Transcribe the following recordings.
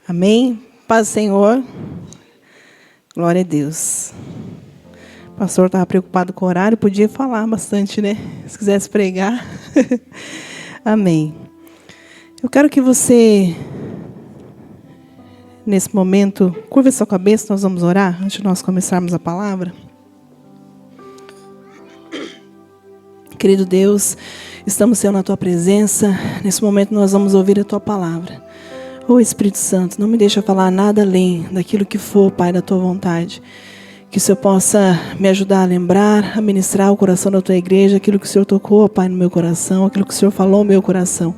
Amém? Paz do Senhor. Glória a Deus. O pastor estava preocupado com o horário, podia falar bastante, né? Se quisesse pregar. Amém. Eu quero que você, nesse momento, curva sua cabeça, nós vamos orar, antes de nós começarmos a palavra. Querido Deus, estamos, Senhor, na Tua presença. Nesse momento nós vamos ouvir a Tua palavra. Ô Espírito Santo, não me deixa falar nada além daquilo que for, Pai, da Tua vontade. Que o Senhor possa me ajudar a lembrar, a ministrar o coração da Tua igreja, aquilo que o Senhor tocou, Pai, no meu coração, aquilo que o Senhor falou no meu coração.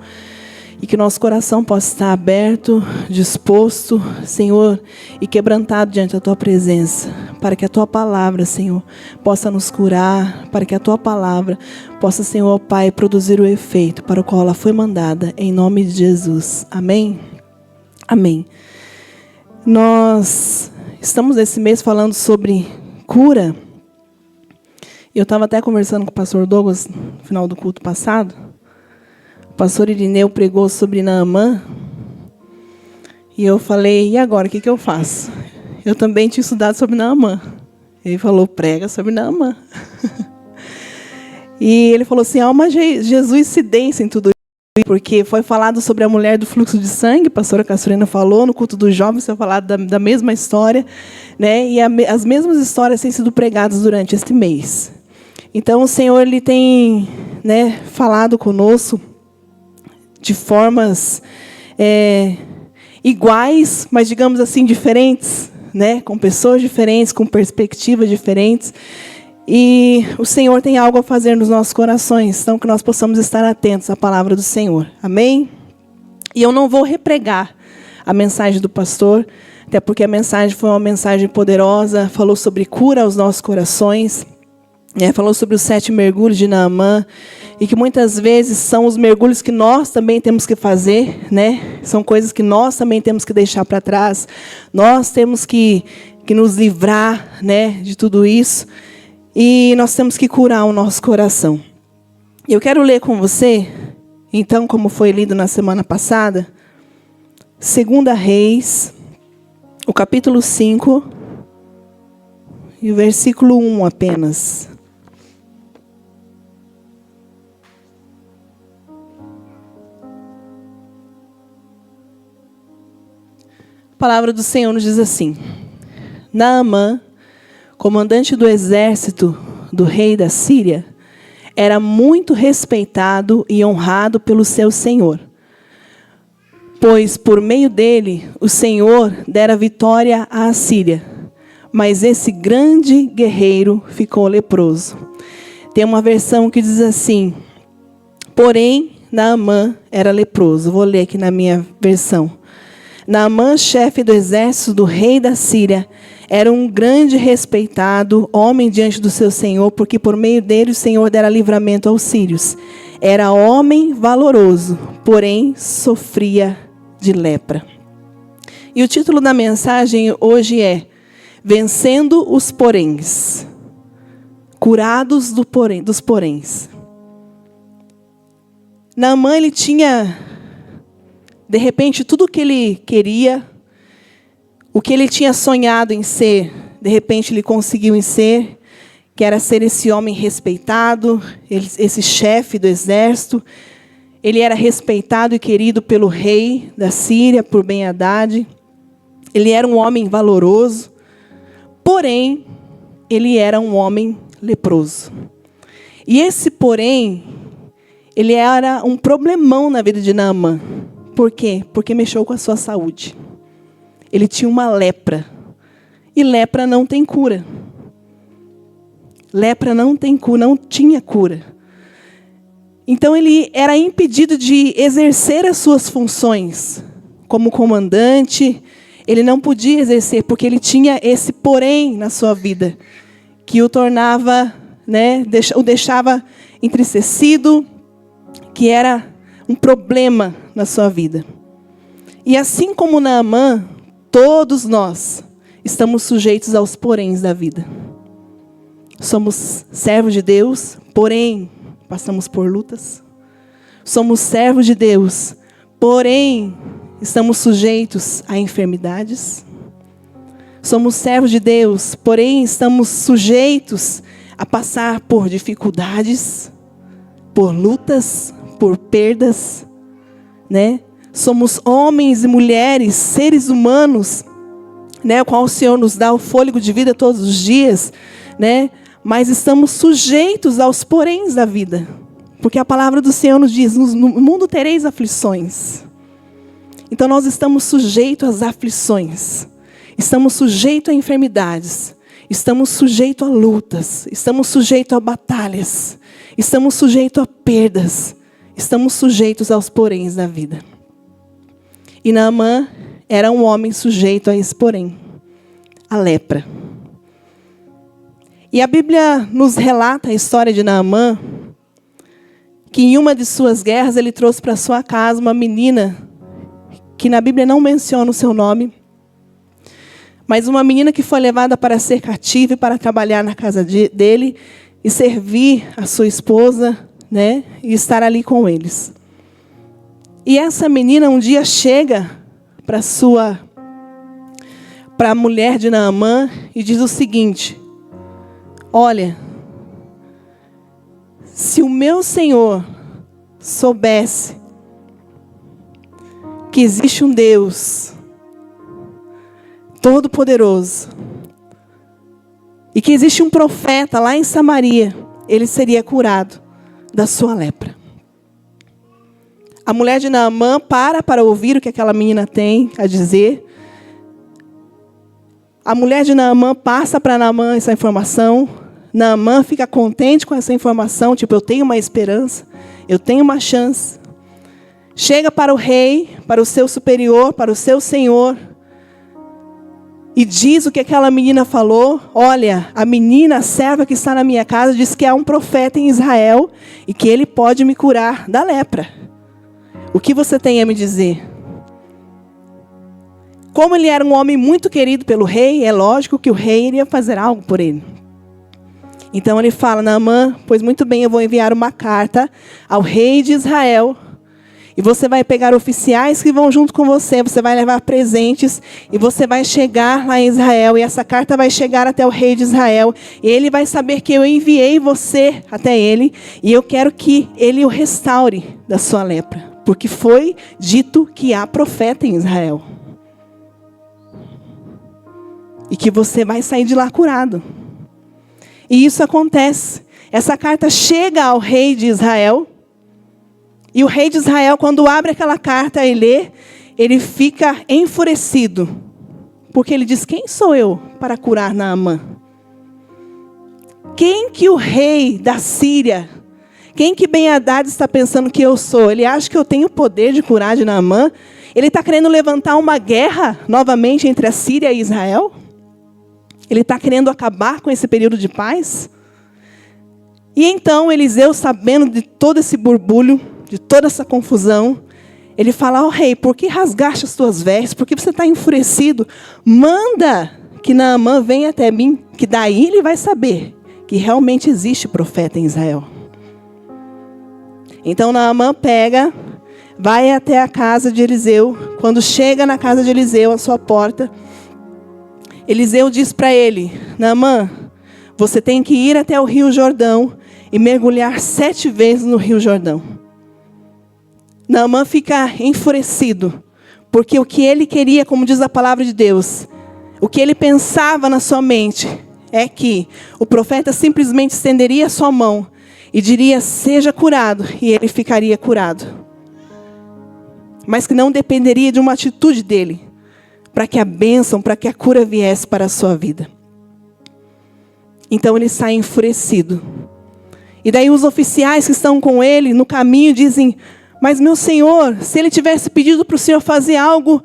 E que nosso coração possa estar aberto, disposto, Senhor, e quebrantado diante da Tua presença, para que a Tua palavra, Senhor, possa nos curar, para que a Tua palavra possa, Senhor, Pai, produzir o efeito para o qual ela foi mandada, em nome de Jesus. Amém? Amém. Nós estamos esse mês falando sobre cura. Eu estava até conversando com o pastor Douglas no final do culto passado. O pastor Irineu pregou sobre Naamã. E eu falei, e agora, o que eu faço? Eu também tinha estudado sobre Naamã. Ele falou, prega sobre Naamã. E ele falou assim, há uma jesuicidência em tudo isso. Porque foi falado sobre a mulher do fluxo de sangue, a pastora Castorina falou, no culto dos jovens foi falado da mesma história, né? E as mesmas histórias têm sido pregadas durante este mês. Então o Senhor ele tem, né, falado conosco de formas iguais, mas digamos assim diferentes, né? Com pessoas diferentes, com perspectivas diferentes. E o Senhor tem algo a fazer nos nossos corações, então que nós possamos estar atentos à palavra do Senhor. Amém? E eu não vou repregar a mensagem do pastor, até porque a mensagem foi uma mensagem poderosa, falou sobre cura aos nossos corações, falou sobre os 7 mergulhos de Naamã, e que muitas vezes são os mergulhos que nós também temos que fazer, né? São coisas que nós também temos que deixar para trás, nós temos que nos livrar, né, de tudo isso. E nós temos que curar o nosso coração. Eu quero ler com você, então, como foi lido na semana passada, 2 Reis, o capítulo 5, e o versículo 1 apenas. A palavra do Senhor nos diz assim: Naamã, comandante do exército do rei da Síria, era muito respeitado e honrado pelo seu senhor, pois por meio dele o Senhor dera vitória à Síria. Mas esse grande guerreiro ficou leproso. Tem uma versão que diz assim: porém Naamã era leproso. Vou ler aqui na minha versão. Naamã, chefe do exército do rei da Síria, era um grande respeitado homem diante do seu senhor, porque por meio dele o Senhor dera livramento aos sírios. Era homem valoroso, porém sofria de lepra. E o título da mensagem hoje é Vencendo os Poréns. Curados dos poréns. Naamã, ele tinha, de repente, tudo o que ele queria. O que ele tinha sonhado em ser, de repente ele conseguiu em ser, que era ser esse homem respeitado, esse chefe do exército. Ele era respeitado e querido pelo rei da Síria, por Ben-Hadad. Ele era um homem valoroso, porém, ele era um homem leproso. E esse porém, ele era um problemão na vida de Naamã. Por quê? Porque mexeu com a sua saúde. Ele tinha uma lepra. E lepra não tem cura. Lepra não tem cura, não tinha cura. Então ele era impedido de exercer as suas funções. Como comandante, ele não podia exercer, porque ele tinha esse porém na sua vida, que o tornava, né, o deixava entristecido, que era um problema na sua vida. E assim como Naamã, todos nós estamos sujeitos aos poréns da vida. Somos servos de Deus, porém passamos por lutas. Somos servos de Deus, porém estamos sujeitos a enfermidades. Somos servos de Deus, porém estamos sujeitos a passar por dificuldades, por lutas, por perdas, né? Somos homens e mulheres, seres humanos, né? O qual o Senhor nos dá o fôlego de vida todos os dias, né? Mas estamos sujeitos aos poréns da vida. Porque a palavra do Senhor nos diz, no mundo tereis aflições. Então nós estamos sujeitos às aflições. Estamos sujeitos a enfermidades. Estamos sujeitos a lutas. Estamos sujeitos a batalhas. Estamos sujeitos a perdas. Estamos sujeitos aos poréns da vida. E Naamã era um homem sujeito a esse porém, a lepra. E a Bíblia nos relata a história de Naamã, que em uma de suas guerras ele trouxe para sua casa uma menina, que na Bíblia não menciona o seu nome, mas uma menina que foi levada para ser cativa e para trabalhar na casa dele e servir a sua esposa, né, e estar ali com eles. E essa menina um dia chega para a mulher de Naamã e diz o seguinte: olha, se o meu Senhor soubesse que existe um Deus Todo-Poderoso e que existe um profeta lá em Samaria, ele seria curado da sua lepra. A mulher de Naamã para ouvir o que aquela menina tem a dizer. A mulher de Naamã passa para Naamã essa informação. Naamã fica contente com essa informação, tipo, eu tenho uma esperança, eu tenho uma chance. Chega para o rei, para o seu superior, para o seu senhor, e diz o que aquela menina falou. Olha, a menina, a serva que está na minha casa, diz que há um profeta em Israel e que ele pode me curar da lepra. O que você tem a me dizer? Como ele era um homem muito querido pelo rei, é lógico que o rei iria fazer algo por ele. Então ele fala: Naamã, pois muito bem, eu vou enviar uma carta ao rei de Israel. E você vai pegar oficiais que vão junto com você. Você vai levar presentes. E você vai chegar lá em Israel. E essa carta vai chegar até o rei de Israel. E ele vai saber que eu enviei você até ele. E eu quero que ele o restaure da sua lepra. Porque foi dito que há profeta em Israel. E que você vai sair de lá curado. E isso acontece. Essa carta chega ao rei de Israel. E o rei de Israel, quando abre aquela carta e lê, ele fica enfurecido. Porque ele diz: quem sou eu para curar Naamã? Quem que o rei da Síria, quem que Ben-Hadad está pensando que eu sou? Ele acha que eu tenho o poder de curar de Naamã? Ele está querendo levantar uma guerra novamente entre a Síria e Israel? Ele está querendo acabar com esse período de paz? E então Eliseu, sabendo de todo esse borbulho, de toda essa confusão, ele fala: ó rei, por que rasgaste as tuas vestes? Por que você está enfurecido? Manda que Naamã venha até mim, que daí ele vai saber que realmente existe profeta em Israel. Então Naamã pega, vai até a casa de Eliseu. Quando chega na casa de Eliseu, à sua porta, Eliseu diz para ele: Naamã, você tem que ir até o rio Jordão e mergulhar 7 vezes no rio Jordão. Naamã fica enfurecido, porque o que ele queria, como diz a palavra de Deus, o que ele pensava na sua mente, é que o profeta simplesmente estenderia a sua mão e diria: seja curado, e ele ficaria curado. Mas que não dependeria de uma atitude dele, para que a bênção, para que a cura viesse para a sua vida. Então ele sai enfurecido. E daí os oficiais que estão com ele no caminho dizem: mas meu senhor, se ele tivesse pedido para o senhor fazer algo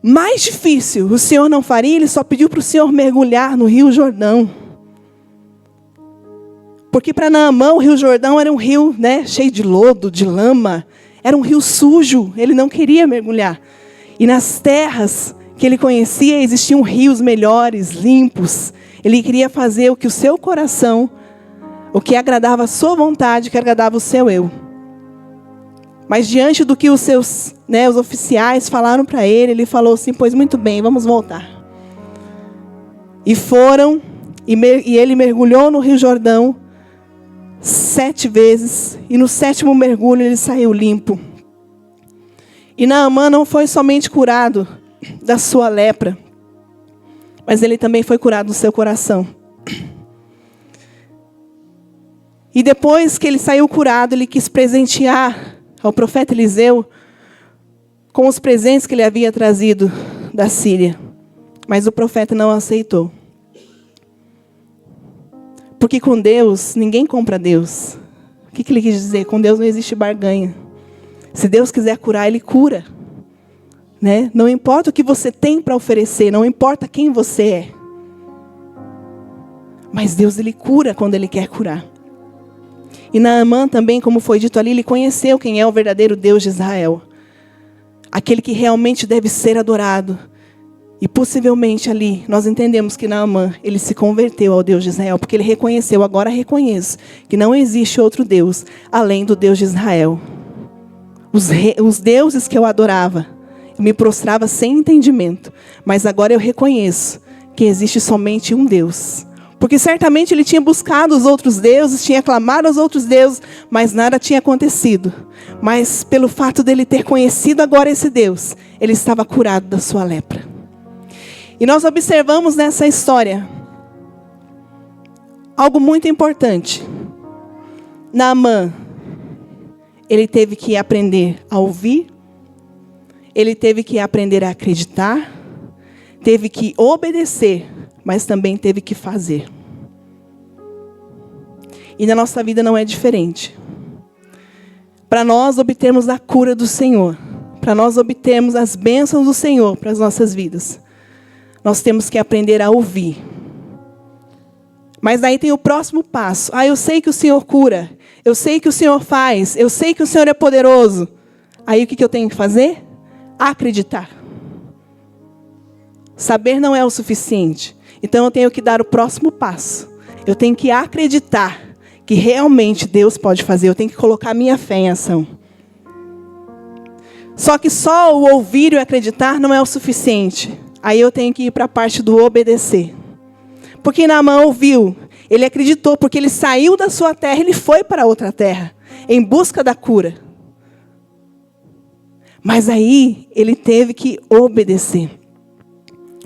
mais difícil, o senhor não faria? Ele só pediu para o senhor mergulhar no rio Jordão. Porque para Naamã o rio Jordão era um rio, né, cheio de lodo, de lama. Era um rio sujo, ele não queria mergulhar. E nas terras que ele conhecia existiam rios melhores, limpos. Ele queria fazer o que o seu coração, o que agradava a sua vontade, que agradava o seu eu. Mas diante do que os oficiais falaram para ele, ele falou assim, pois muito bem, vamos voltar. E foram, e ele mergulhou no Rio Jordão 7 vezes, e no 7º mergulho ele saiu limpo. E Naamã não foi somente curado da sua lepra, mas ele também foi curado no seu coração. E depois que ele saiu curado, ele quis presentear ao profeta Eliseu com os presentes que ele havia trazido da Síria. Mas o profeta não aceitou. Porque com Deus, ninguém compra Deus. O que ele quis dizer? Com Deus não existe barganha. Se Deus quiser curar, Ele cura. Né? Não importa o que você tem para oferecer, não importa quem você é. Mas Deus, Ele cura quando Ele quer curar. E Naamã também, como foi dito ali, ele conheceu quem é o verdadeiro Deus de Israel. Aquele que realmente deve ser adorado. E possivelmente ali, nós entendemos que Naamã, ele se converteu ao Deus de Israel, porque ele reconheceu, agora reconheço, que não existe outro Deus, além do Deus de Israel. Os deuses que eu adorava, eu me prostrava sem entendimento, mas agora eu reconheço que existe somente um Deus. Porque certamente ele tinha buscado os outros deuses, tinha clamado aos outros deuses, mas nada tinha acontecido. Mas pelo fato dele ter conhecido agora esse Deus, ele estava curado da sua lepra. E nós observamos nessa história algo muito importante. Naamã, ele teve que aprender a ouvir, ele teve que aprender a acreditar, teve que obedecer, mas também teve que fazer. E na nossa vida não é diferente. Para nós obtermos a cura do Senhor, para nós obtermos as bênçãos do Senhor para as nossas vidas, nós temos que aprender a ouvir. Mas daí tem o próximo passo. Eu sei que o Senhor cura, eu sei que o Senhor faz, eu sei que o Senhor é poderoso. Aí o que eu tenho que fazer? Acreditar. Saber não é o suficiente. Então eu tenho que dar o próximo passo. Eu tenho que acreditar que realmente Deus pode fazer. Eu tenho que colocar minha fé em ação. Só que só o ouvir e o acreditar não é o suficiente. Aí eu tenho que ir para a parte do obedecer. Porque Naamã ouviu, ele acreditou, porque ele saiu da sua terra, ele foi para outra terra, em busca da cura. Mas aí ele teve que obedecer.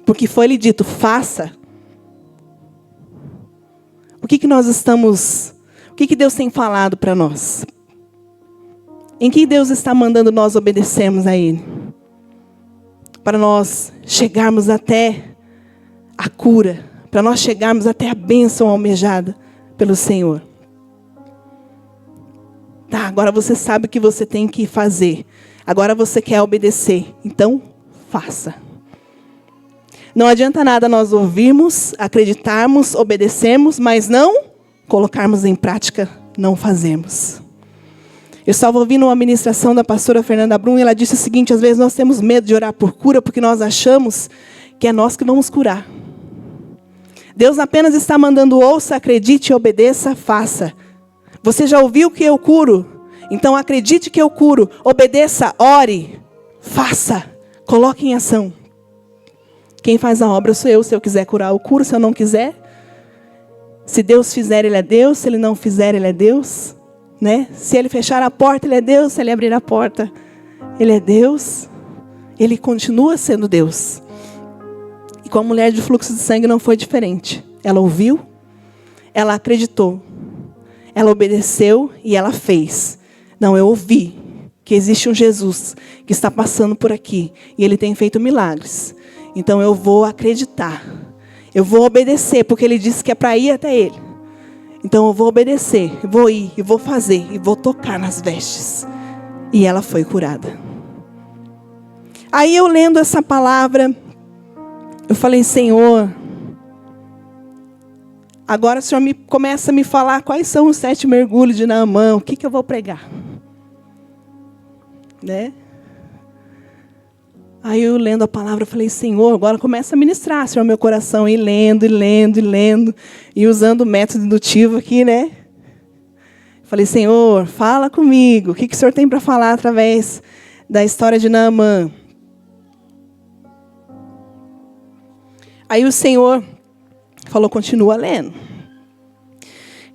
Porque foi-lhe dito, faça. O que Deus tem falado para nós? Em que Deus está mandando nós obedecermos a Ele? Para nós chegarmos até a cura, para nós chegarmos até a bênção almejada pelo Senhor. Tá, agora você sabe o que você tem que fazer. Agora você quer obedecer. Então, faça. Não adianta nada nós ouvirmos, acreditarmos, obedecermos, mas não colocarmos em prática, não fazemos. Eu estava ouvindo uma ministração da pastora Fernanda Brum e ela disse o seguinte, às vezes nós temos medo de orar por cura porque nós achamos que é nós que vamos curar. Deus apenas está mandando ouça, acredite, obedeça, faça. Você já ouviu que eu curo? Então acredite que eu curo, obedeça, ore, faça, coloque em ação. Quem faz a obra sou eu, se eu quiser curar eu curo, se eu não quiser. Se Deus fizer, Ele é Deus, se Ele não fizer, Ele é Deus. Né? Se Ele fechar a porta, Ele é Deus, se Ele abrir a porta, Ele é Deus. Ele continua sendo Deus. E com a mulher de fluxo de sangue não foi diferente. Ela ouviu, ela acreditou, ela obedeceu e ela fez. Não, eu ouvi que existe um Jesus que está passando por aqui e Ele tem feito milagres. Então eu vou acreditar, eu vou obedecer, porque Ele disse que é para ir até Ele. Então eu vou obedecer, eu vou ir, eu vou fazer, e vou tocar nas vestes. E ela foi curada. Aí eu lendo essa palavra, eu falei, Senhor, agora o Senhor começa a me falar quais são os 7 mergulhos de Naamã, o que eu vou pregar. Né? Aí eu lendo a palavra, eu falei, Senhor, agora começa a ministrar, Senhor, meu coração, e lendo, e lendo, e lendo, e usando o método indutivo aqui, né? Falei, Senhor, fala comigo. O que o Senhor tem para falar através da história de Naamã? Aí o Senhor falou, continua lendo.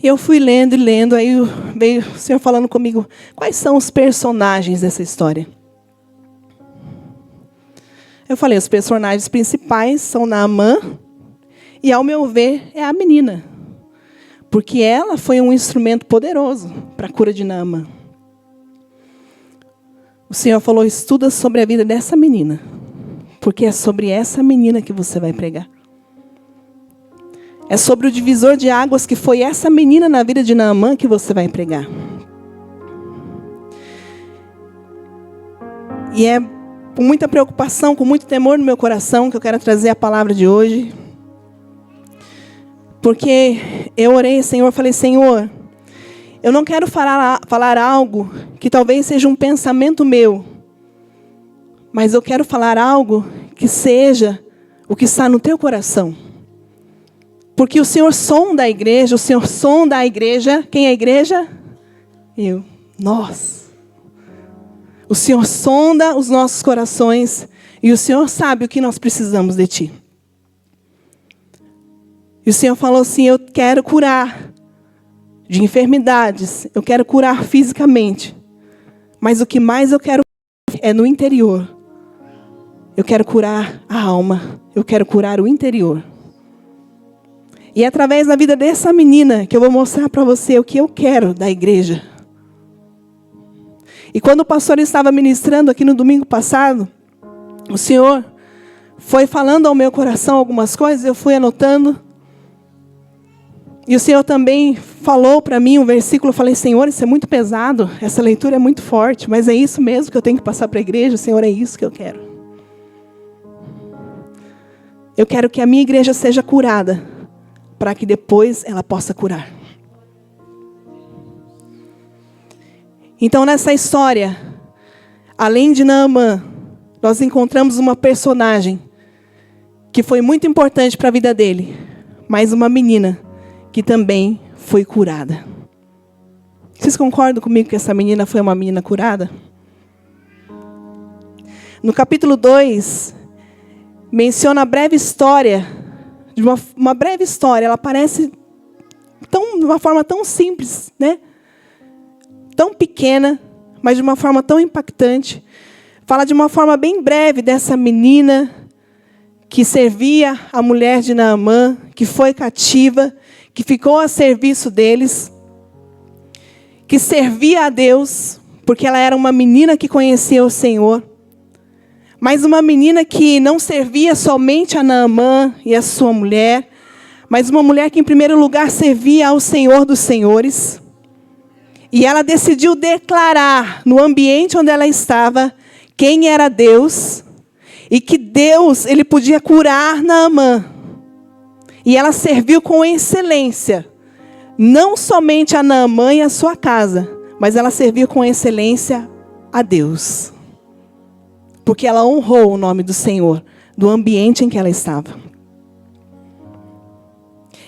E eu fui lendo e lendo, aí veio o Senhor falando comigo, quais são os personagens dessa história? Eu falei, os personagens principais são Naamã, e ao meu ver, é a menina. Porque ela foi um instrumento poderoso para a cura de Naamã. O Senhor falou, estuda sobre a vida dessa menina, porque é sobre essa menina que você vai pregar. É sobre o divisor de águas que foi essa menina na vida de Naamã que você vai pregar. E é com muita preocupação, com muito temor no meu coração que eu quero trazer a palavra de hoje. Porque eu orei, Senhor, falei, Senhor, eu não quero falar algo que talvez seja um pensamento meu, mas eu quero falar algo que seja o que está no teu coração. Porque o Senhor sonda a igreja, o Senhor sonda a igreja. Quem é a igreja? Eu. Nós. O Senhor sonda os nossos corações e o Senhor sabe o que nós precisamos de Ti. E o Senhor falou assim, eu quero curar de enfermidades, eu quero curar fisicamente, mas o que mais eu quero é no interior. Eu quero curar a alma, eu quero curar o interior. E é através da vida dessa menina que eu vou mostrar para você o que eu quero da igreja. E quando o pastor estava ministrando aqui no domingo passado, o Senhor foi falando ao meu coração algumas coisas, eu fui anotando. E o Senhor também falou para mim um versículo, eu falei, Senhor, isso é muito pesado, essa leitura é muito forte, mas é isso mesmo que eu tenho que passar para a igreja, Senhor, é isso que eu quero. Eu quero que a minha igreja seja curada, para que depois ela possa curar. Então, nessa história, além de Naamã, nós encontramos uma personagem que foi muito importante para a vida dele, mas uma menina que também foi curada. Vocês concordam comigo que essa menina foi uma menina curada? No capítulo 2, menciona a breve história, de uma breve história, ela parece de uma forma tão simples, né? Tão pequena, mas de uma forma tão impactante. Fala de uma forma bem breve dessa menina que servia a mulher de Naamã, que foi cativa, que ficou a serviço deles, que servia a Deus, porque ela era uma menina que conhecia o Senhor. Mas uma menina que não servia somente a Naamã e a sua mulher, mas uma mulher que, em primeiro lugar, servia ao Senhor dos Senhores. E ela decidiu declarar, no ambiente onde ela estava, quem era Deus, e que Deus ele podia curar Naamã. E ela serviu com excelência, não somente a Naamã e a sua casa, mas ela serviu com excelência a Deus. Porque ela honrou o nome do Senhor, do ambiente em que ela estava.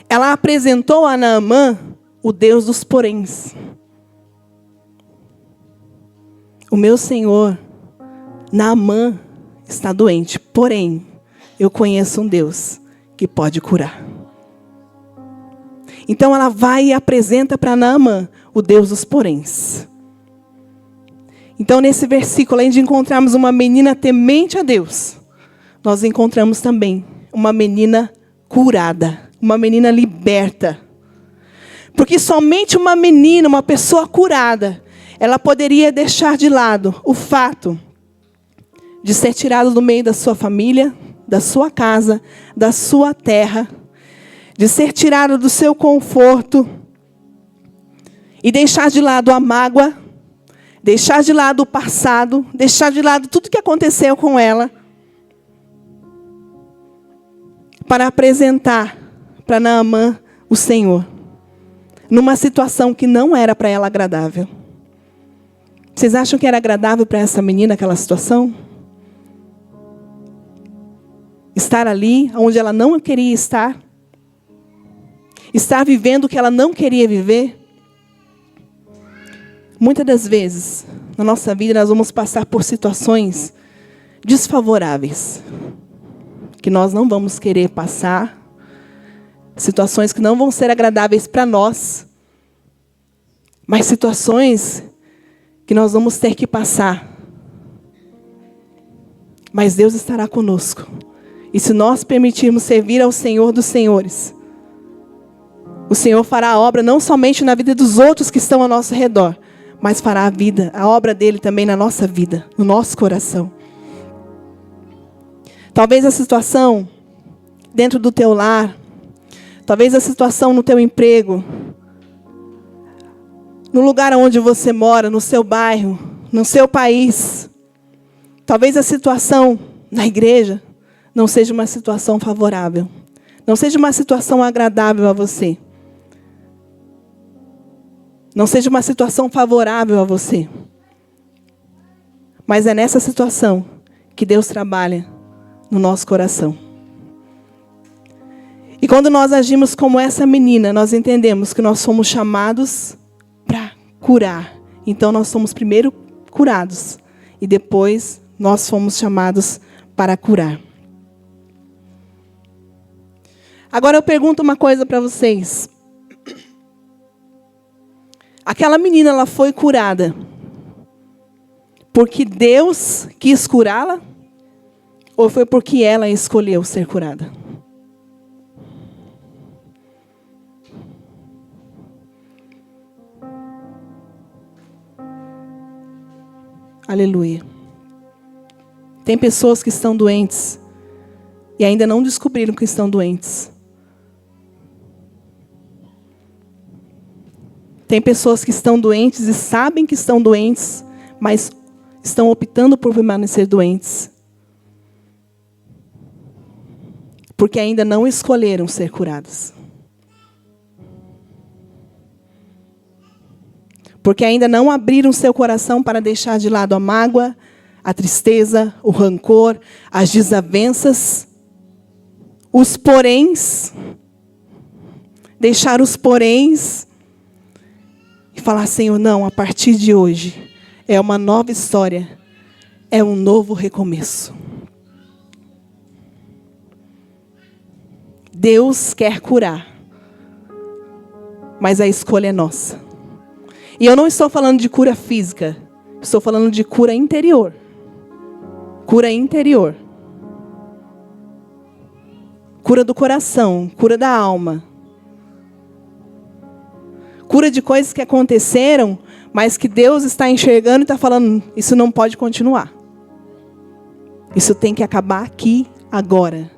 Ela apresentou a Naamã o Deus dos poréns. O meu Senhor, Naamã, está doente, porém, eu conheço um Deus que pode curar. Então ela vai e apresenta para Naamã o Deus dos poréns. Então, nesse versículo, além de encontrarmos uma menina temente a Deus, nós encontramos também uma menina curada, uma menina liberta. Porque somente uma menina, uma pessoa curada, ela poderia deixar de lado o fato de ser tirada do meio da sua família, da sua casa, da sua terra, de ser tirada do seu conforto e deixar de lado a mágoa, deixar de lado o passado, deixar de lado tudo que aconteceu com ela, para apresentar para Naamã o Senhor, numa situação que não era para ela agradável. Vocês acham que era agradável para essa menina aquela situação? Estar ali onde ela não queria estar? Estar vivendo o que ela não queria viver? Muitas das vezes, na nossa vida, nós vamos passar por situações desfavoráveis, que nós não vamos querer passar, situações que não vão ser agradáveis para nós, mas situações que nós vamos ter que passar. Mas Deus estará conosco. E se nós permitirmos servir ao Senhor dos Senhores, o Senhor fará a obra não somente na vida dos outros que estão ao nosso redor, mas fará a obra dele também na nossa vida, no nosso coração. Talvez a situação dentro do teu lar, talvez a situação no teu emprego, no lugar onde você mora, no seu bairro, no seu país, talvez a situação na igreja não seja uma situação favorável, não seja uma situação agradável a você. Não seja uma situação favorável a você. Mas é nessa situação que Deus trabalha no nosso coração. E quando nós agimos como essa menina, nós entendemos que nós somos chamados para curar. Então nós somos primeiro curados. E depois nós fomos chamados para curar. Agora eu pergunto uma coisa para vocês. Aquela menina, ela foi curada porque Deus quis curá-la? Ou foi porque ela escolheu ser curada? Aleluia. Tem pessoas que estão doentes e ainda não descobriram que estão doentes. Tem pessoas que estão doentes e sabem que estão doentes, mas estão optando por permanecer doentes. Porque ainda não escolheram ser curadas. Porque ainda não abriram seu coração para deixar de lado a mágoa, a tristeza, o rancor, as desavenças, os poréns. Deixar os poréns. E falar, Senhor, não, a partir de hoje é uma nova história, é um novo recomeço. Deus quer curar, mas a escolha é nossa. E eu não estou falando de cura física, estou falando de cura interior. Cura interior. Cura do coração, cura da alma. Cura de coisas que aconteceram, mas que Deus está enxergando e está falando, isso não pode continuar. Isso tem que acabar aqui, agora.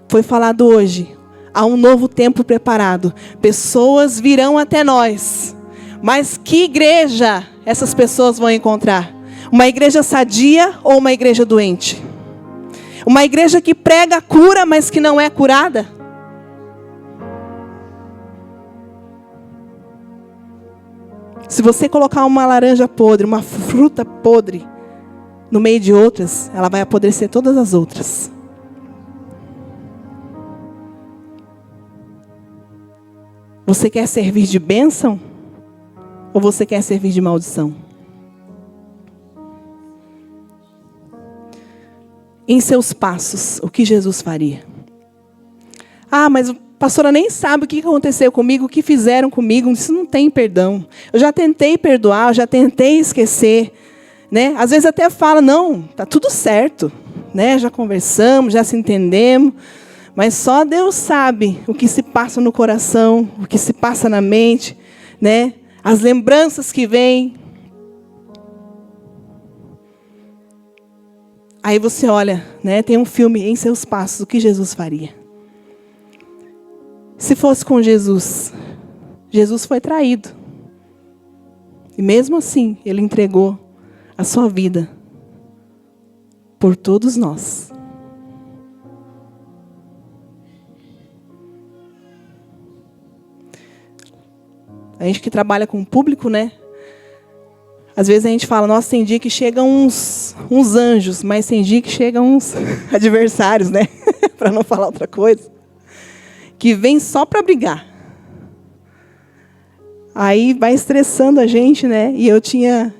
Foi falado hoje, há um novo tempo preparado. Pessoas virão até nós. Mas que igreja essas pessoas vão encontrar? Uma igreja sadia ou uma igreja doente? Uma igreja que prega a cura, mas que não é curada? Se você colocar uma laranja podre, uma fruta podre, no meio de outras, ela vai apodrecer todas as outras. Você quer servir de bênção? Ou você quer servir de maldição? Em seus passos, o que Jesus faria? Ah, mas a pastora nem sabe o que aconteceu comigo, o que fizeram comigo, isso não tem perdão. Eu já tentei perdoar, eu já tentei esquecer, né? Às vezes até fala, não, tá tudo certo, né? Já conversamos, já se entendemos, mas só Deus sabe o que se passa no coração, o que se passa na mente, né? As lembranças que vêm. Aí você olha, né? Tem um filme, Em Seus Passos, o que Jesus faria? Se fosse com Jesus, Jesus foi traído. E mesmo assim, Ele entregou a sua vida por todos nós. A gente que trabalha com o público, né? Às vezes a gente fala, nossa, tem dia que chegam uns anjos, mas tem dia que chegam uns adversários, né? Para não falar outra coisa. Que vem só para brigar. Aí vai estressando a gente, né? E eu tinha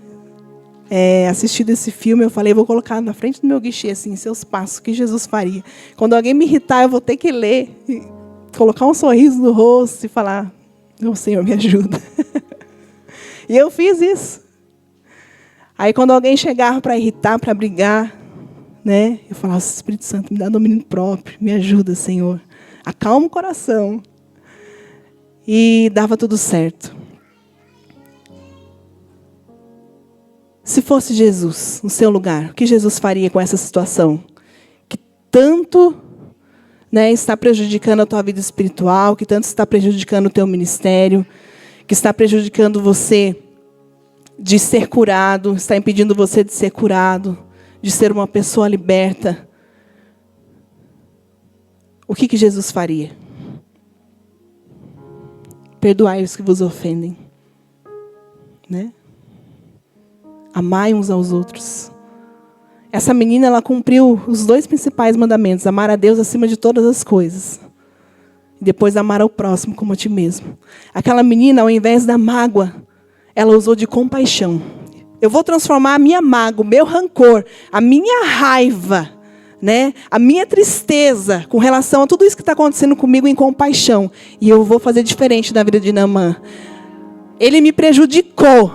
assistido esse filme, eu falei, vou colocar na frente do meu guichê, assim, seus passos, o que Jesus faria. Quando alguém me irritar, eu vou ter que ler, colocar um sorriso no rosto e falar, o Senhor me ajuda. E eu fiz isso. Aí quando alguém chegava para irritar, para brigar, né? Eu falava, Espírito Santo, me dá domínio próprio, me ajuda, Senhor. Acalma o coração. E dava tudo certo. Se fosse Jesus no seu lugar, o que Jesus faria com essa situação? Que tanto, né, está prejudicando a tua vida espiritual, que tanto está prejudicando o teu ministério, que está prejudicando você de ser curado, está impedindo você de ser curado, de ser uma pessoa liberta. O que Jesus faria? Perdoai os que vos ofendem, né? Amai uns aos outros. Essa menina, ela cumpriu os 2 principais mandamentos: amar a Deus acima de todas as coisas, e depois amar ao próximo como a ti mesmo. Aquela menina, ao invés da mágoa, ela usou de compaixão. Eu vou transformar a minha mágoa, o meu rancor, a minha raiva, né, a minha tristeza com relação a tudo isso que está acontecendo comigo em compaixão. E eu vou fazer diferente da vida de Naamã. Ele me prejudicou,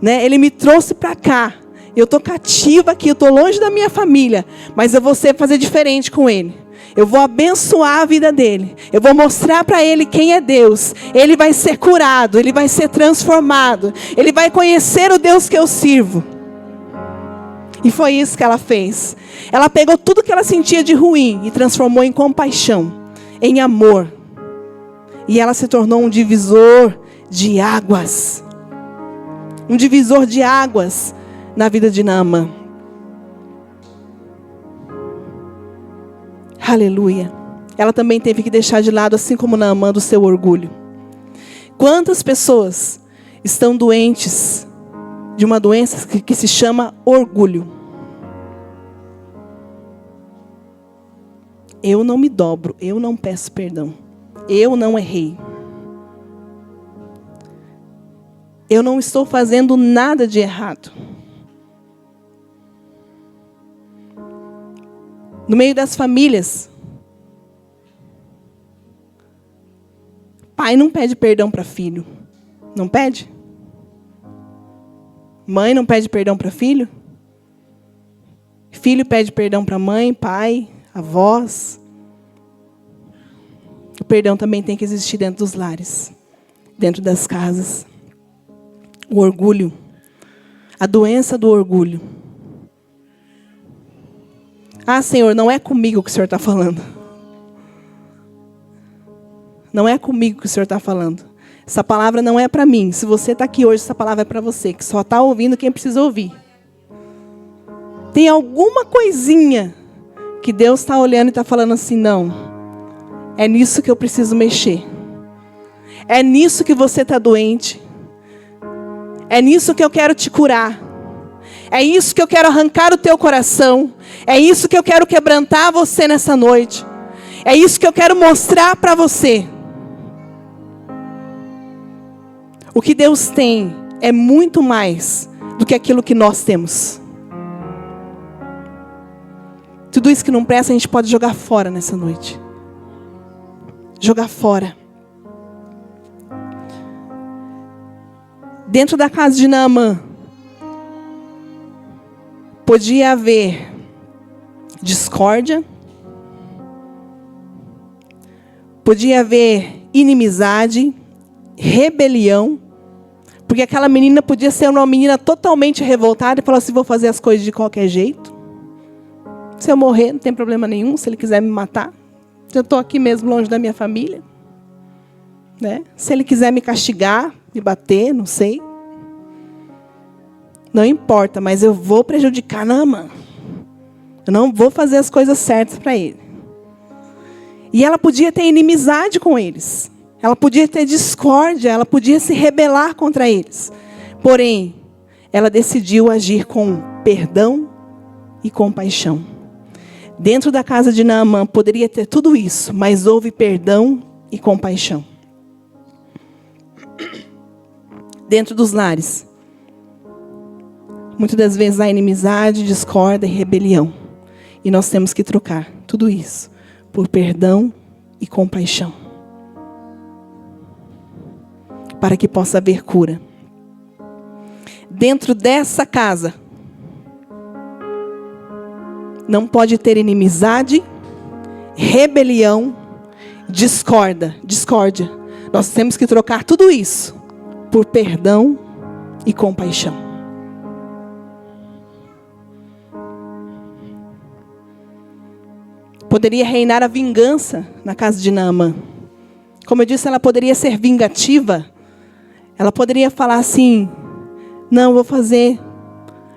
né? Ele me trouxe para cá. Eu estou cativa aqui, eu estou longe da minha família. Mas eu vou fazer diferente com ele. Eu vou abençoar a vida dele. Eu vou mostrar para ele quem é Deus. Ele vai ser curado, ele vai ser transformado. Ele vai conhecer o Deus que eu sirvo. E foi isso que ela fez. Ela pegou tudo que ela sentia de ruim e transformou em compaixão, em amor. E ela se tornou um divisor de águas. Um divisor de águas na vida de Naamã. Aleluia. Ela também teve que deixar de lado, assim como Naamã, do seu orgulho. Quantas pessoas estão doentes de uma doença que se chama orgulho? Eu não me dobro, eu não peço perdão, eu não errei. Eu não estou fazendo nada de errado. No meio das famílias, pai não pede perdão para filho. Não pede? Mãe não pede perdão para filho? Filho pede perdão para mãe, pai, avós. O perdão também tem que existir dentro dos lares, dentro das casas. O orgulho, a doença do orgulho. Ah, Senhor, não é comigo que o Senhor está falando. Não é comigo que o Senhor está falando. Essa palavra não é para mim. Se você está aqui hoje, essa palavra é para você, que só está ouvindo quem precisa ouvir. Tem alguma coisinha que Deus está olhando e está falando assim, não. É nisso que eu preciso mexer. É nisso que você está doente. É nisso que eu quero te curar. É isso que eu quero arrancar o teu coração. É isso que eu quero quebrantar você nessa noite. É isso que eu quero mostrar para você. O que Deus tem é muito mais do que aquilo que nós temos. Tudo isso que não presta a gente pode jogar fora nessa noite. Jogar fora. Dentro da casa de Naamã, podia haver discórdia, podia haver inimizade, rebelião, porque aquela menina podia ser uma menina totalmente revoltada e falar assim, vou fazer as coisas de qualquer jeito. Se eu morrer, não tem problema nenhum, se ele quiser me matar, já estou aqui mesmo longe da minha família. Né? Se ele quiser me castigar, me bater, não sei. Não importa, mas eu vou prejudicar Naamã. Eu não vou fazer as coisas certas para ele. E ela podia ter inimizade com eles. Ela podia ter discórdia, ela podia se rebelar contra eles. Porém, ela decidiu agir com perdão e compaixão. Dentro da casa de Naamã poderia ter tudo isso, mas houve perdão e compaixão. dentro dos lares. Muitas das vezes há inimizade, discórdia e rebelião. E nós temos que trocar tudo isso por perdão e compaixão. Para que possa haver cura. Dentro dessa casa, não pode ter inimizade, rebelião, discórdia. Nós temos que trocar tudo isso por perdão e compaixão. Poderia reinar a vingança na casa de Naamã. Como eu disse, ela poderia ser vingativa. Ela poderia falar assim: não, eu vou fazer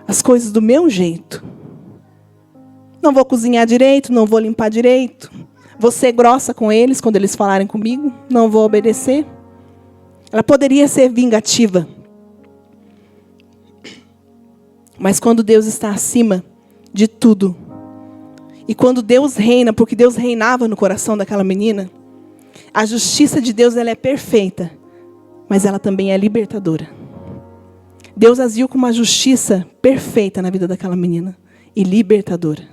as coisas do meu jeito. Não vou cozinhar direito, não vou limpar direito. Vou ser grossa com eles quando eles falarem comigo. Não vou obedecer. Ela poderia ser vingativa. Mas quando Deus está acima de tudo, e quando Deus reina, porque Deus reinava no coração daquela menina, a justiça de Deus, ela é perfeita, mas ela também é libertadora. Deus agiu com uma justiça perfeita na vida daquela menina e libertadora.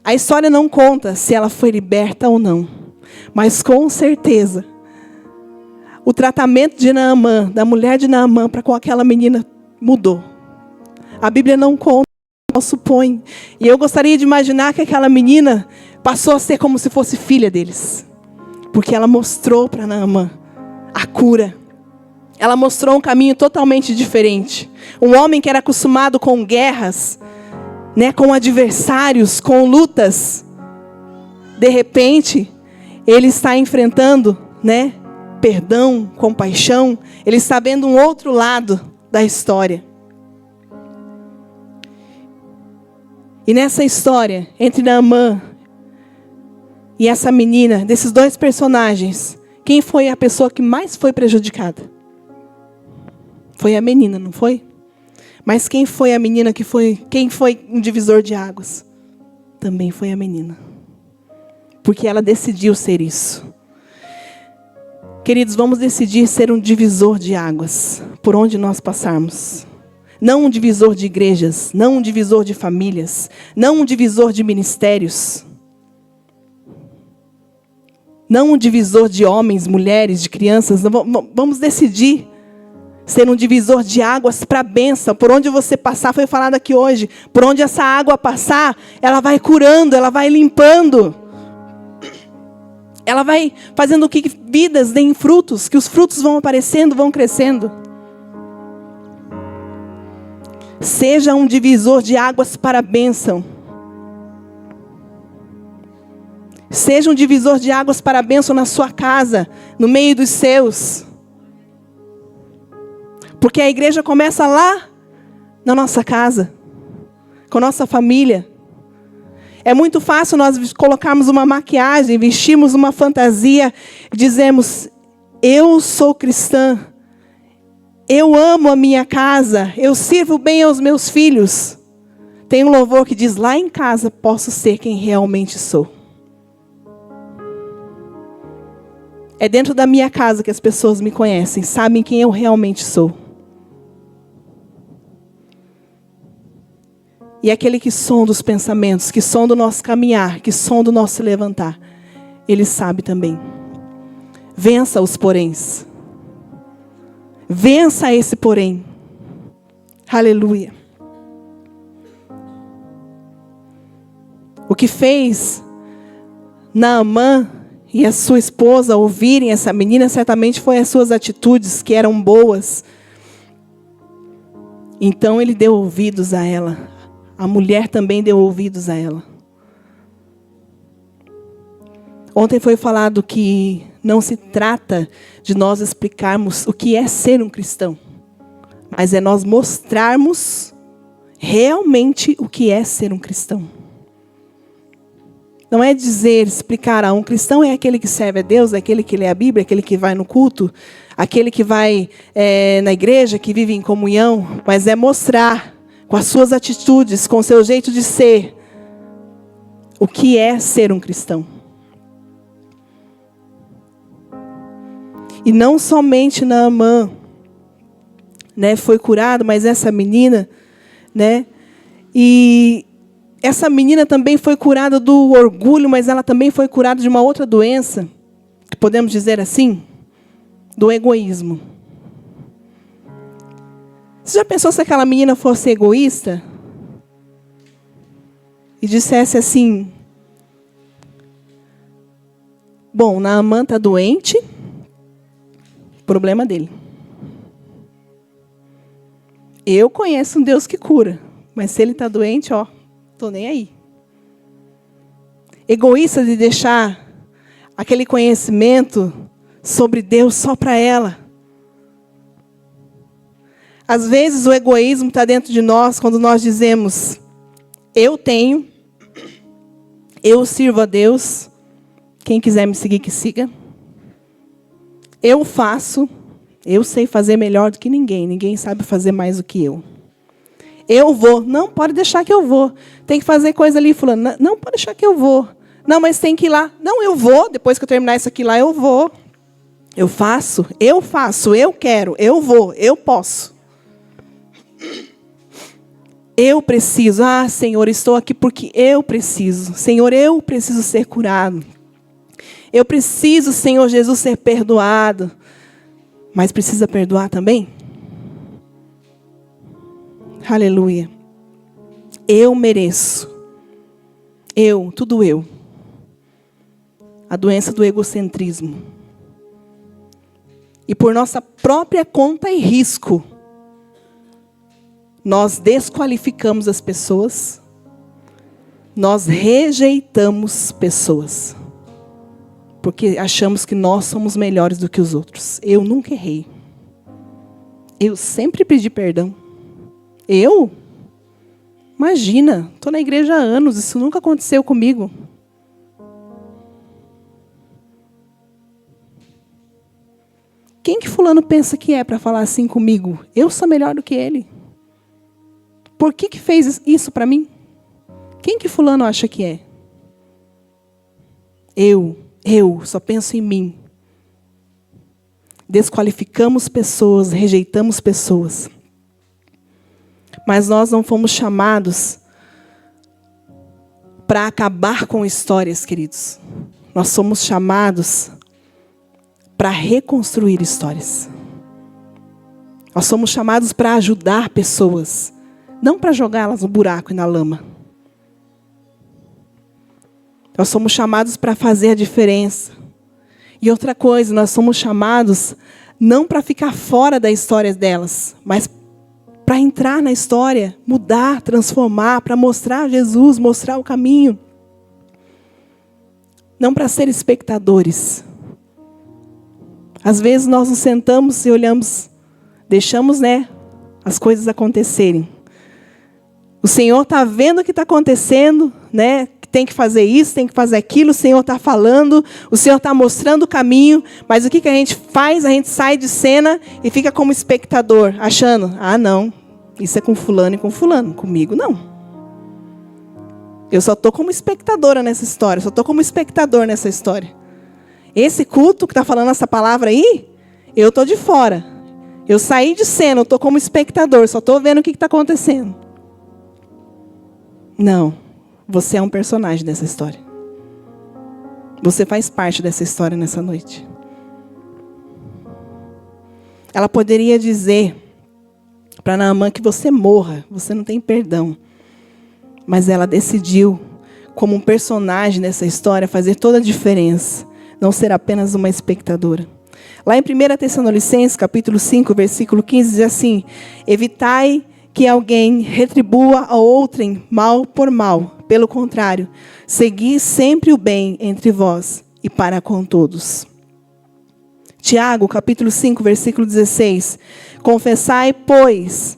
A história não conta se ela foi liberta ou não, mas com certeza o tratamento de Naamã, da mulher de Naamã para com aquela menina mudou. A Bíblia não conta, só supõe. E eu gostaria de imaginar que aquela menina passou a ser como se fosse filha deles, porque ela mostrou para Naamã a cura. Ela mostrou um caminho totalmente diferente. Um homem que era acostumado com guerras, com adversários, com lutas, de repente, ele está enfrentando, perdão, compaixão. Ele está vendo um outro lado da história. E nessa história, entre Naamã e essa menina, desses dois personagens, quem foi a pessoa que mais foi prejudicada? Foi a menina, não foi? Mas quem foi a menina quem foi um divisor de águas? Também foi a menina. Porque ela decidiu ser isso. Queridos, vamos decidir ser um divisor de águas por onde nós passarmos. Não um divisor de igrejas, não um divisor de famílias, não um divisor de ministérios. Não um divisor de homens, mulheres, de crianças. Vamos decidir ser um divisor de águas para a bênção. Por onde você passar, foi falado aqui hoje. Por onde essa água passar, ela vai curando, ela vai limpando. Ela vai fazendo com que vidas deem frutos, que os frutos vão aparecendo, vão crescendo. Seja um divisor de águas para a bênção. Seja um divisor de águas para a bênção na sua casa, no meio dos seus. Porque a igreja começa lá na nossa casa, com a nossa família. É muito fácil nós colocarmos uma maquiagem, vestirmos uma fantasia, dizemos: eu sou cristã, eu amo a minha casa, eu sirvo bem aos meus filhos. Tem um louvor que diz: lá em casa posso ser quem realmente sou. É dentro da minha casa que as pessoas me conhecem, sabem quem eu realmente sou. E aquele que sonda os pensamentos, que sonda o nosso caminhar, que sonda o nosso levantar, ele sabe também. Vença os poréns. Vença esse porém. Aleluia. O que fez Naamã e a sua esposa ouvirem essa menina, certamente foi as suas atitudes que eram boas. Então ele deu ouvidos a ela. A mulher também deu ouvidos a ela. Ontem foi falado que não se trata de nós explicarmos o que é ser um cristão, mas é nós mostrarmos realmente o que é ser um cristão. Não é dizer, explicar, um cristão é aquele que serve a Deus, é aquele que lê a Bíblia, aquele que vai no culto, aquele que vai na igreja, que vive em comunhão, mas é mostrar com as suas atitudes, com o seu jeito de ser, o que é ser um cristão. E não somente Naamã, né, foi curado, mas essa menina, né, e essa menina também foi curada do orgulho, mas ela também foi curada de uma outra doença, que podemos dizer assim, do egoísmo. Você já pensou se aquela menina fosse egoísta? E dissesse assim, bom, Naamã está doente, problema dele. Eu conheço um Deus que cura, mas se ele está doente, ó, estou nem aí. Egoísta de deixar aquele conhecimento sobre Deus só para ela. Às vezes o egoísmo está dentro de nós quando nós dizemos, eu tenho, eu sirvo a Deus, quem quiser me seguir que siga. Eu faço, eu sei fazer melhor do que ninguém, ninguém sabe fazer mais do que eu. Eu vou, não, pode deixar que eu vou. Tem que fazer coisa ali, fulano, não, pode deixar que eu vou. Não, mas tem que ir lá. Não, eu vou, depois que eu terminar isso aqui lá, eu vou. Eu faço, eu quero, eu vou, eu posso. Eu preciso, Senhor, estou aqui porque eu preciso. Senhor, eu preciso ser curado. Eu preciso, Senhor Jesus, ser perdoado. Mas precisa perdoar também? Aleluia. Eu mereço. Tudo eu. A doença do egocentrismo. E por nossa própria conta e risco, nós desqualificamos as pessoas, nós rejeitamos pessoas, porque achamos que nós somos melhores do que os outros. Eu nunca errei. Eu sempre pedi perdão. Eu? Imagina, estou na igreja há anos, isso nunca aconteceu comigo. Quem que fulano pensa que é para falar assim comigo? Eu sou melhor do que ele. Por que fez isso para mim? Quem que fulano acha que é? Eu só penso em mim. Desqualificamos pessoas, rejeitamos pessoas. Mas nós não fomos chamados para acabar com histórias, queridos. Nós somos chamados para reconstruir histórias. Nós somos chamados para ajudar pessoas, não para jogá-las no buraco e na lama. Nós somos chamados para fazer a diferença. E outra coisa, nós somos chamados não para ficar fora da história delas, mas para entrar na história, mudar, transformar, para mostrar Jesus, mostrar o caminho. Não para ser espectadores. Às vezes nós nos sentamos e olhamos, deixamos, as coisas acontecerem. O Senhor está vendo o que está acontecendo, que tem que fazer isso, tem que fazer aquilo, o Senhor está falando, o Senhor está mostrando o caminho, mas o que a gente faz? A gente sai de cena e fica como espectador, achando, não, isso é com fulano e com fulano, comigo não. Eu só estou como espectadora nessa história, só estou como espectador nessa história. Esse culto que está falando essa palavra aí, eu estou de fora. Eu saí de cena, eu estou como espectador, só estou vendo o que está acontecendo. Não, você é um personagem dessa história. Você faz parte dessa história nessa noite. Ela poderia dizer para Naamã que você morra, você não tem perdão. Mas ela decidiu, como um personagem dessa história, fazer toda a diferença. Não ser apenas uma espectadora. Lá em 1 Tessalonicenses, capítulo 5, versículo 15, diz assim: evitai que alguém retribua a outrem mal por mal. Pelo contrário, segui sempre o bem entre vós e para com todos. Tiago, capítulo 5, versículo 16. Confessai, pois,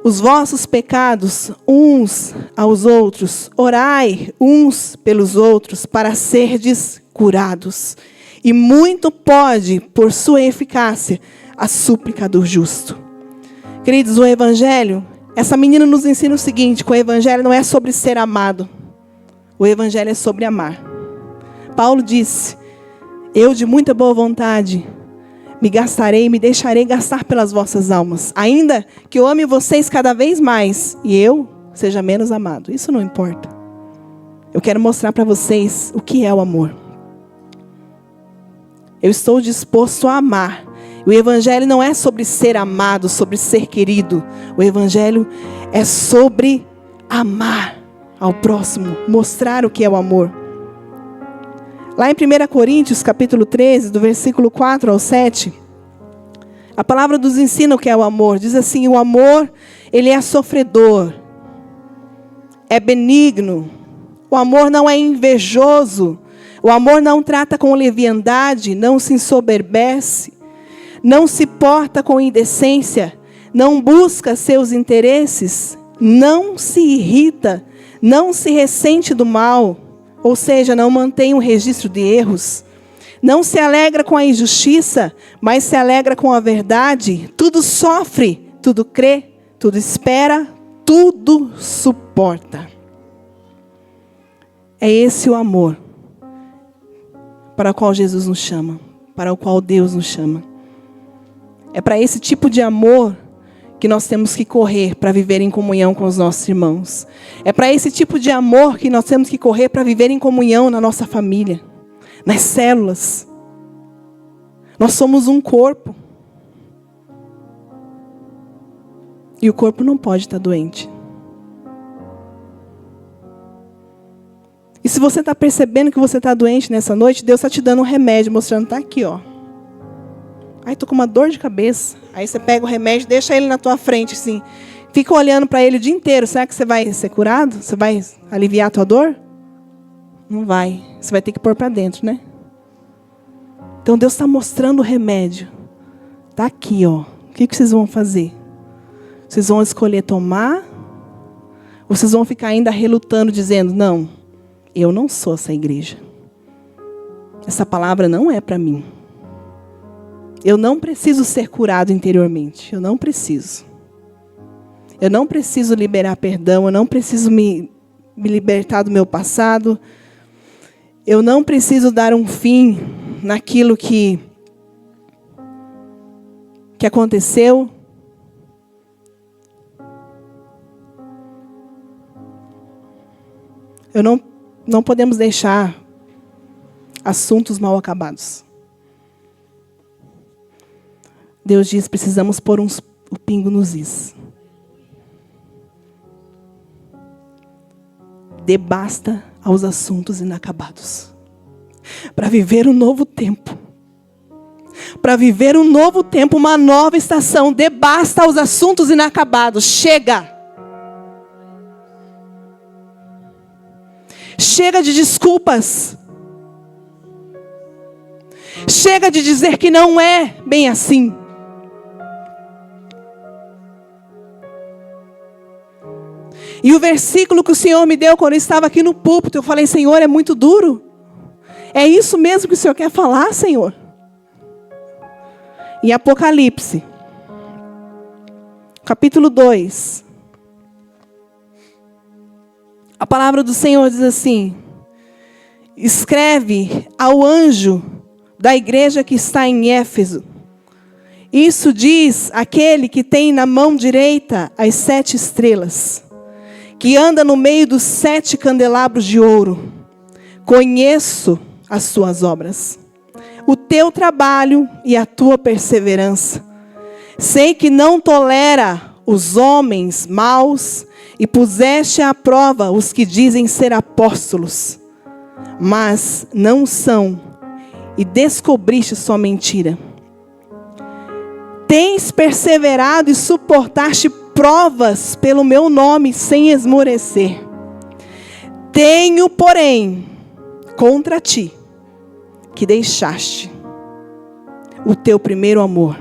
os vossos pecados uns aos outros. Orai uns pelos outros para serdes curados. E muito pode, por sua eficácia, a súplica do justo. Queridos, o Evangelho, essa menina nos ensina o seguinte, que o Evangelho não é sobre ser amado. O Evangelho é sobre amar. Paulo disse, eu de muita boa vontade me gastarei, me deixarei gastar pelas vossas almas. Ainda que eu ame vocês cada vez mais e eu seja menos amado. Isso não importa. Eu quero mostrar para vocês o que é o amor. Eu estou disposto a amar. O evangelho não é sobre ser amado, sobre ser querido. O evangelho é sobre amar ao próximo, mostrar o que é o amor. Lá em 1 Coríntios, capítulo 13, do versículo 4 ao 7, a palavra nos ensina o que é o amor. Diz assim: o amor, ele é sofredor, é benigno. O amor não é invejoso. O amor não trata com leviandade, não se ensoberbece, não se porta com indecência, não busca seus interesses, não se irrita, não se ressente do mal, ou seja, não mantém um registro de erros, não se alegra com a injustiça, mas se alegra com a verdade, tudo sofre, tudo crê, tudo espera, tudo suporta. É esse o amor para o qual Jesus nos chama, para o qual Deus nos chama. É para esse tipo de amor que nós temos que correr para viver em comunhão com os nossos irmãos. É para esse tipo de amor que nós temos que correr para viver em comunhão na nossa família, nas células. Nós somos um corpo. E o corpo não pode estar doente. E se você está percebendo que você está doente nessa noite, Deus está te dando um remédio, mostrando, está aqui, ó. Ai, estou com uma dor de cabeça. Aí você pega o remédio, deixa ele na tua frente, assim. Fica olhando para ele o dia inteiro. Será que você vai ser curado? Você vai aliviar a tua dor? Não vai. Você vai ter que pôr para dentro, né? Então Deus está mostrando o remédio. Está aqui, ó. O que vocês vão fazer? Vocês vão escolher tomar? Ou vocês vão ficar ainda relutando, dizendo, não, eu não sou essa igreja. Essa palavra não é para mim. Eu não preciso ser curado interiormente. Eu não preciso. Eu não preciso liberar perdão. Eu não preciso me libertar do meu passado. Eu não preciso dar um fim naquilo que aconteceu. Não podemos deixar assuntos mal acabados. Deus diz, precisamos pôr o pingo nos is. Dê basta aos assuntos inacabados. Para viver um novo tempo. Para viver um novo tempo, uma nova estação. Dê basta aos assuntos inacabados. Chega. Chega de desculpas. Chega de dizer que não é bem assim. E o versículo que o Senhor me deu quando eu estava aqui no púlpito, eu falei, Senhor, é muito duro. É isso mesmo que o Senhor quer falar, Senhor? Em Apocalipse, capítulo 2. A palavra do Senhor diz assim: escreve ao anjo da igreja que está em Éfeso. Isso diz aquele que tem na mão direita as 7 estrelas, que anda no meio dos 7 candelabros de ouro. Conheço as tuas obras, o teu trabalho e a tua perseverança. Sei que não tolera os homens maus e puseste à prova os que dizem ser apóstolos, mas não são, e descobriste sua mentira. Tens perseverado e suportaste provas pelo meu nome sem esmorecer. Tenho, porém, contra ti, que deixaste o teu primeiro amor.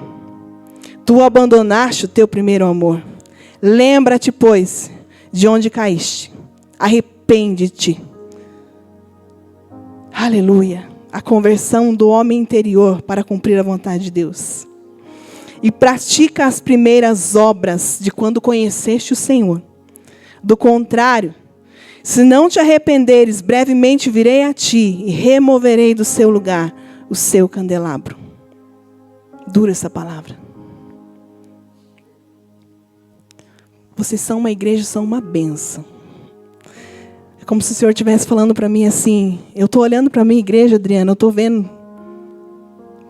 Tu abandonaste o teu primeiro amor. Lembra-te, pois, de onde caíste. Arrepende-te. Aleluia. A conversão do homem interior para cumprir a vontade de Deus. E pratica as primeiras obras de quando conheceste o Senhor. Do contrário, se não te arrependeres, brevemente virei a ti e removerei do seu lugar o seu candelabro. Dura essa palavra. Vocês são uma igreja, são uma bênção. É como se o Senhor estivesse falando para mim assim, eu estou olhando para a minha igreja, Adriana, eu estou vendo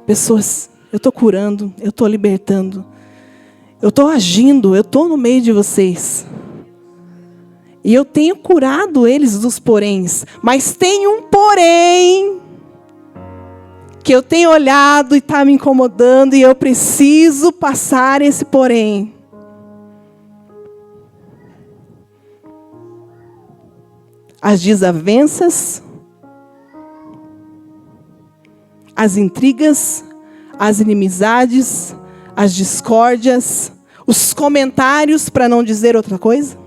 pessoas, eu estou curando, eu estou libertando, eu estou agindo, eu estou no meio de vocês. E eu tenho curado eles dos poréns, mas tem um porém que eu tenho olhado e está me incomodando e eu preciso passar esse porém. As desavenças, as intrigas, as inimizades, as discórdias, os comentários, para não dizer outra coisa.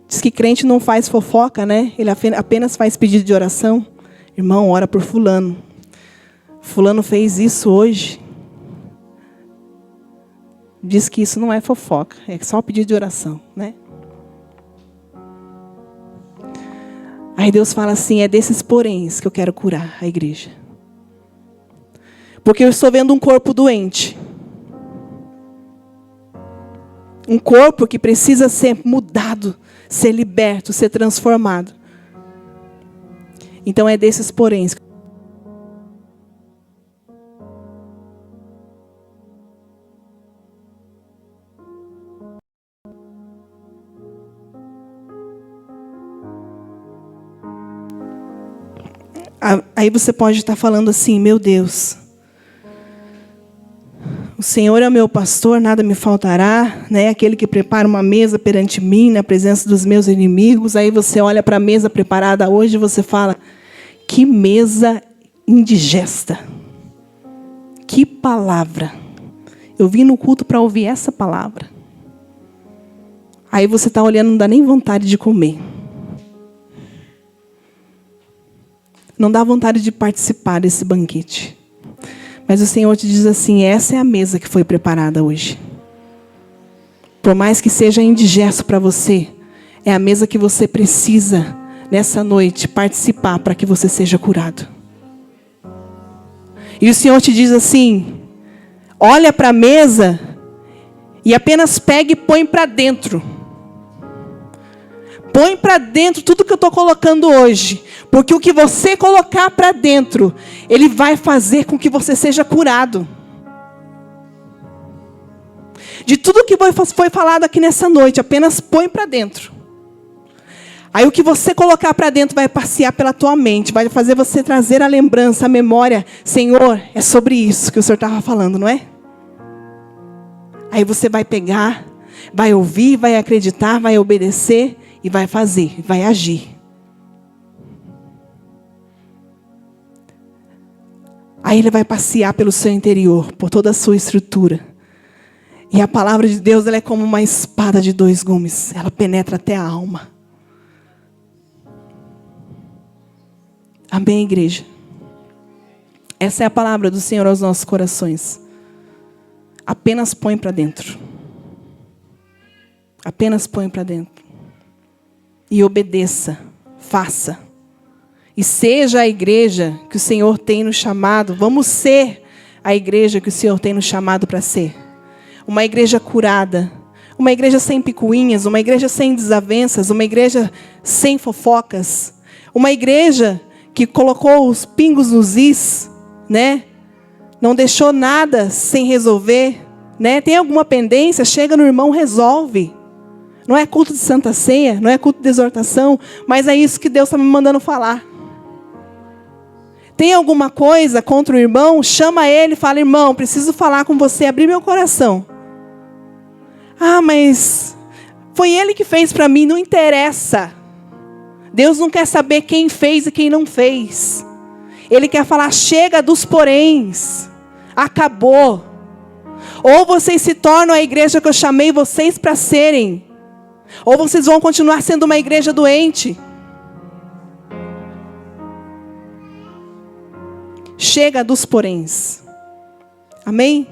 Diz que crente não faz fofoca, né? Ele apenas faz pedido de oração. Irmão, ora por fulano. Fulano fez isso hoje. Diz que isso não é fofoca, é só pedido de oração, né? Aí Deus fala assim, é desses poréns que eu quero curar a igreja. Porque eu estou vendo um corpo doente. Um corpo que precisa ser mudado, ser liberto, ser transformado. Então é desses poréns. Aí você pode estar falando assim, meu Deus, o Senhor é o meu pastor, nada me faltará, né? Aquele que prepara uma mesa perante mim, na presença dos meus inimigos. Aí você olha para a mesa preparada hoje e você fala, que mesa indigesta. Que palavra. Eu vim no culto para ouvir essa palavra. Aí você está olhando, não dá nem vontade de comer. Não dá vontade de participar desse banquete. Mas o Senhor te diz assim, essa é a mesa que foi preparada hoje. Por mais que seja indigesto para você, é a mesa que você precisa, nessa noite, participar para que você seja curado. E o Senhor te diz assim, olha para a mesa e apenas pega e põe para dentro. Põe para dentro tudo que eu estou colocando hoje. Porque o que você colocar para dentro, Ele vai fazer com que você seja curado. De tudo que foi falado aqui nessa noite, apenas põe para dentro. Aí o que você colocar para dentro vai passear pela tua mente, vai fazer você trazer a lembrança, a memória. Senhor, é sobre isso que o Senhor estava falando, não é? Aí você vai pegar, vai ouvir, vai acreditar, vai obedecer e vai fazer, vai agir. Aí Ele vai passear pelo seu interior, por toda a sua estrutura. E a palavra de Deus, ela é como uma espada de 2 gumes. Ela penetra até a alma. Amém, igreja? Essa é a palavra do Senhor aos nossos corações. Apenas põe para dentro. Apenas põe para dentro. E obedeça, faça. E seja a igreja que o Senhor tem nos chamado. Vamos ser a igreja que o Senhor tem nos chamado para ser. Uma igreja curada. Uma igreja sem picuinhas. Uma igreja sem desavenças. Uma igreja sem fofocas. Uma igreja que colocou os pingos nos is, né? Não deixou nada sem resolver, né? Tem alguma pendência? Chega no irmão, resolve. Não é culto de Santa Ceia, não é culto de exortação, mas é isso que Deus está me mandando falar. Tem alguma coisa contra o irmão? Chama ele e fala, irmão, preciso falar com você, abrir meu coração. Ah, mas foi ele que fez para mim, não interessa. Deus não quer saber quem fez e quem não fez. Ele quer falar, chega dos poréns. Acabou. Ou vocês se tornam a igreja que eu chamei vocês para serem. Ou vocês vão continuar sendo uma igreja doente. Chega dos poréns. Amém?